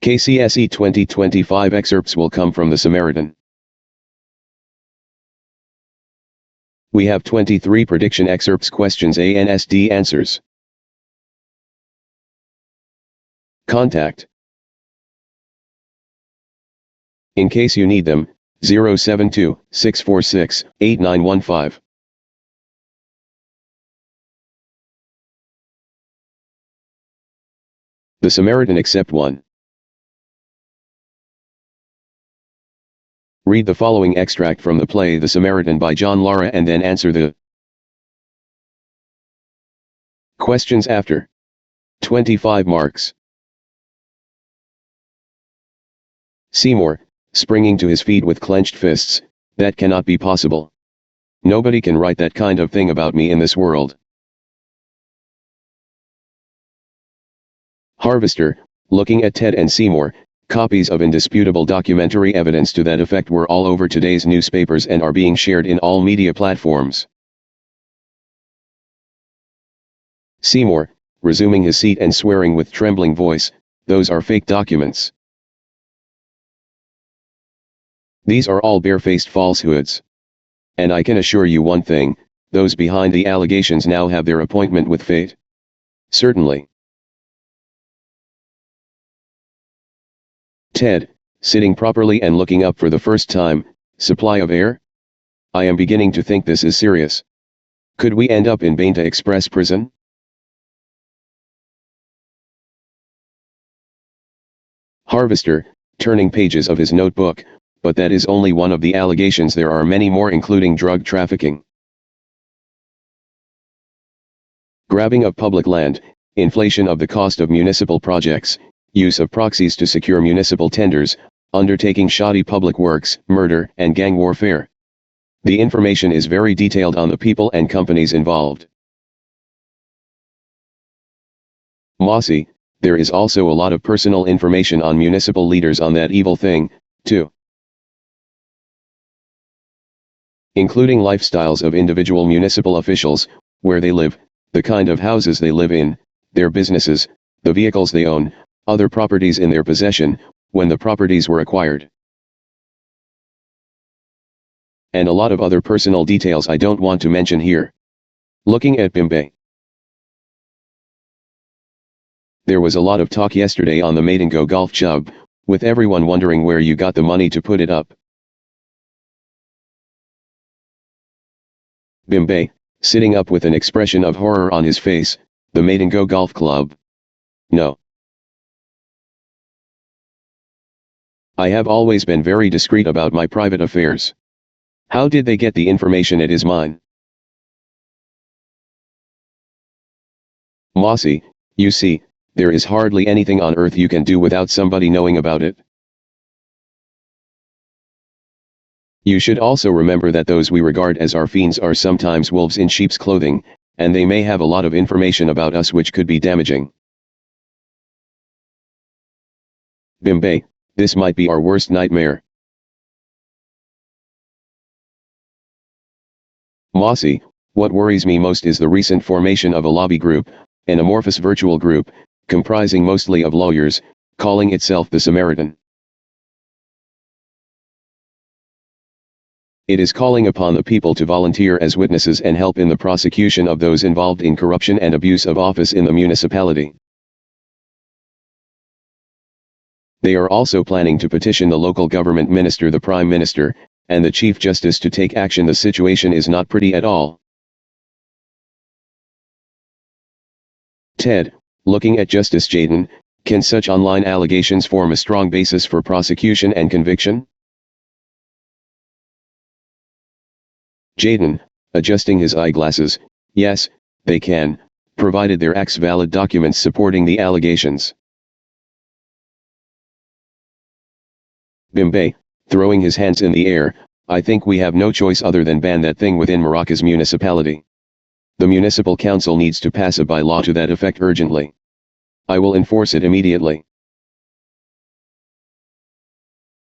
KCSE 2025 excerpts will come from the Samaritan. We have 23 prediction excerpts questions and answers. Contact. In case you need them, 072-646-8915. The Samaritan Except 1. Read the following extract from the play The Samaritan by John Lara and then answer the questions after. 25 marks. Seymour, springing to his feet with clenched fists, that cannot be possible. Nobody can write that kind of thing about me in this world. Harvester, looking at Ted and Seymour, copies of indisputable documentary evidence to that effect were all over today's newspapers and are being shared in all media platforms. Seymour, resuming his seat and swearing with trembling voice, those are fake documents. These are all barefaced falsehoods. And I can assure you one thing, those behind the allegations now have their appointment with fate. Certainly. Ted, sitting properly and looking up for the first time, supply of air? I am beginning to think this is serious. Could we end up in Banta Express prison? Harvester, turning pages of his notebook, but that is only one of the allegations. There are many more, including drug trafficking, grabbing of public land, inflation of the cost of municipal projects, use of proxies to secure municipal tenders, undertaking shoddy public works, murder, and gang warfare. The information is very detailed on the people and companies involved. Mossy, there is also a lot of personal information on municipal leaders on that evil thing, too. Including lifestyles of individual municipal officials, where they live, the kind of houses they live in, their businesses, the vehicles they own, other properties in their possession, when the properties were acquired. And a lot of other personal details I don't want to mention here. Looking at Bombay. There was a lot of talk yesterday on the Maidingo Golf Club, with everyone wondering where you got the money to put it up. Bombay, sitting up with an expression of horror on his face, the Maidingo Golf Club. No. I have always been very discreet about my private affairs. How did they get the information? It is mine. Mossy, you see, there is hardly anything on earth you can do without somebody knowing about it. You should also remember that those we regard as our fiends are sometimes wolves in sheep's clothing, and they may have a lot of information about us which could be damaging. Bombay, this might be our worst nightmare. Mossy, what worries me most is the recent formation of a lobby group, an amorphous virtual group, comprising mostly of lawyers, calling itself the Samaritan. It is calling upon the people to volunteer as witnesses and help in the prosecution of those involved in corruption and abuse of office in the municipality. They are also planning to petition the local government minister, the Prime Minister, and the Chief Justice to take action. The situation is not pretty at all. Ted, looking at Justice Jayden, can such online allegations form a strong basis for prosecution and conviction? Jayden, adjusting his eyeglasses, yes, they can, provided there are valid documents supporting the allegations. Bombay, throwing his hands in the air, I think we have no choice other than ban that thing within Maracas municipality. The municipal council needs to pass a bylaw to that effect urgently. I will enforce it immediately.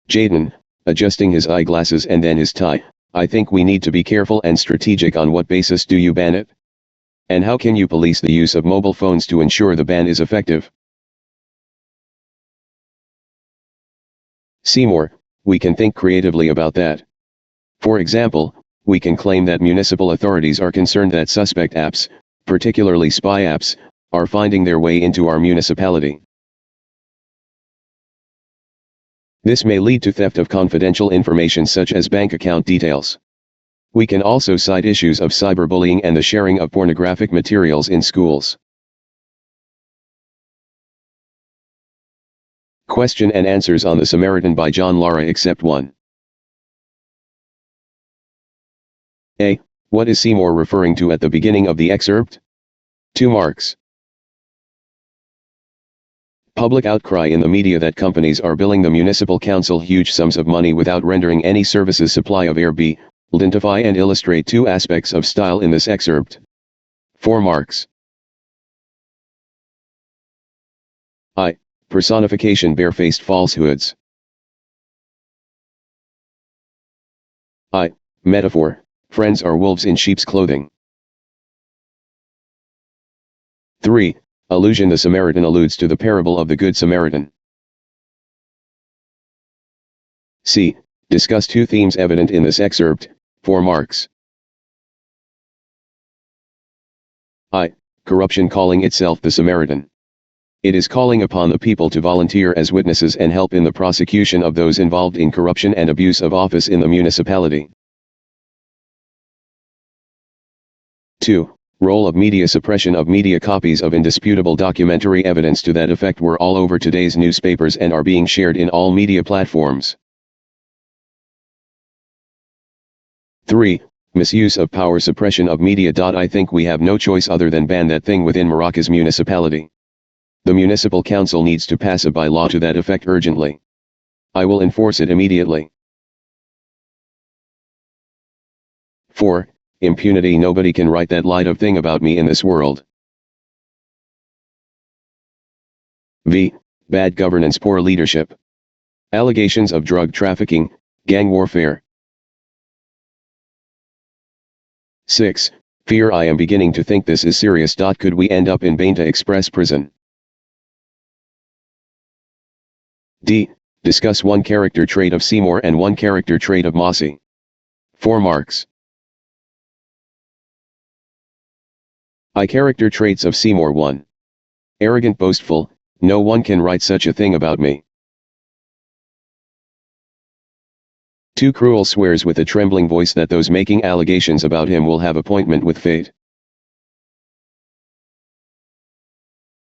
Jayden, adjusting his eyeglasses and then his tie, I think we need to be careful and strategic. On what basis do you ban it? And how can you police the use of mobile phones to ensure the ban is effective? See more, we can think creatively about that. For example, we can claim that municipal authorities are concerned that suspect apps, particularly spy apps, are finding their way into our municipality. This may lead to theft of confidential information such as bank account details. We can also cite issues of cyberbullying and the sharing of pornographic materials in schools. Question and answers on the Samaritan by John Lara. Except 1. A. What is Seymour referring to at the beginning of the excerpt? 2 marks. Public outcry in the media that companies are billing the municipal council huge sums of money without rendering any services. Supply of air. B. Identify and illustrate 2 aspects of style in this excerpt. 4 marks. I. Personification. Barefaced falsehoods. I. Metaphor. Friends are wolves in sheep's clothing. 3. Allusion. The Samaritan alludes to the parable of the Good Samaritan. C. Discuss 2 themes evident in this excerpt. 4 marks. I. Corruption calling itself the Samaritan. It is calling upon the people to volunteer as witnesses and help in the prosecution of those involved in corruption and abuse of office in the municipality. 2. Role of media. Suppression of media. Copies of indisputable documentary evidence to that effect were all over today's newspapers and are being shared in all media platforms. 3. Misuse of power. Suppression of media. I think we have no choice other than ban that thing within Maracas municipality. The municipal council needs to pass a bylaw to that effect urgently. I will enforce it immediately. 4. Impunity. Nobody can write that light of thing about me in this world. V. Bad governance. Poor leadership. Allegations of drug trafficking, gang warfare. 6. Fear. I am beginning to think this is serious. Could we end up in Bainta Express prison? D. Discuss 1 character trait of Seymour and 1 character trait of Mossy. 4 marks. I. Character traits of Seymour. 1. Arrogant, boastful. No one can write such a thing about me. 2. Cruel. Swears with a trembling voice that those making allegations about him will have appointment with fate.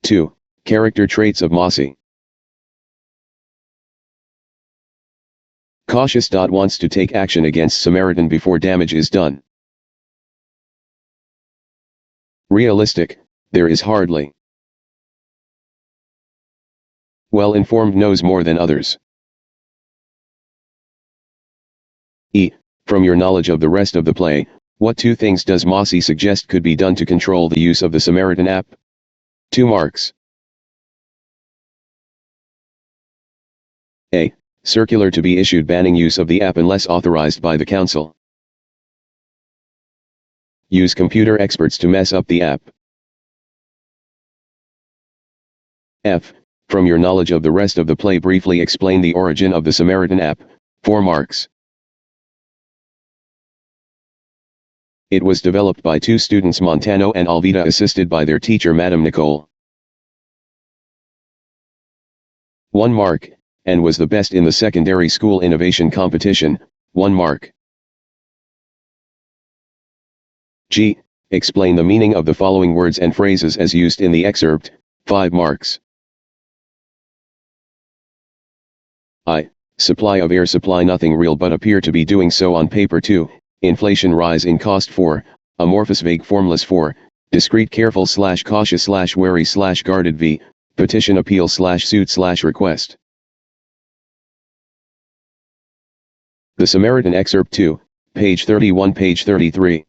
2. Character traits of Mossy. Cautious. Wants to take action against Samaritan before damage is done. Realistic. There is hardly. Well informed. Knows more than others. E. From your knowledge of the rest of the play, what 2 things does Mossy suggest could be done to control the use of the Samaritan app? 2 marks. A. Circular to be issued banning use of the app unless authorized by the council. Use computer experts to mess up the app. F. From your knowledge of the rest of the play, briefly explain the origin of the Samaritan app. 4 marks. It was developed by 2 students, Montano and Alvita, assisted by their teacher Madame Nicole. 1 mark, and was the best in the secondary school innovation competition. 1 mark. G. Explain the meaning of the following words and phrases as used in the excerpt. 5 marks. I. Supply of air. Supply nothing real but appear to be doing so on paper. 2. Inflation. Rise in cost. 4. Amorphous. Vague. Formless. 4. Discreet. Careful / cautious / wary / guarded. V. Petition. Appeal / suit / request. The Samaritan excerpt 2, page 31, page 33.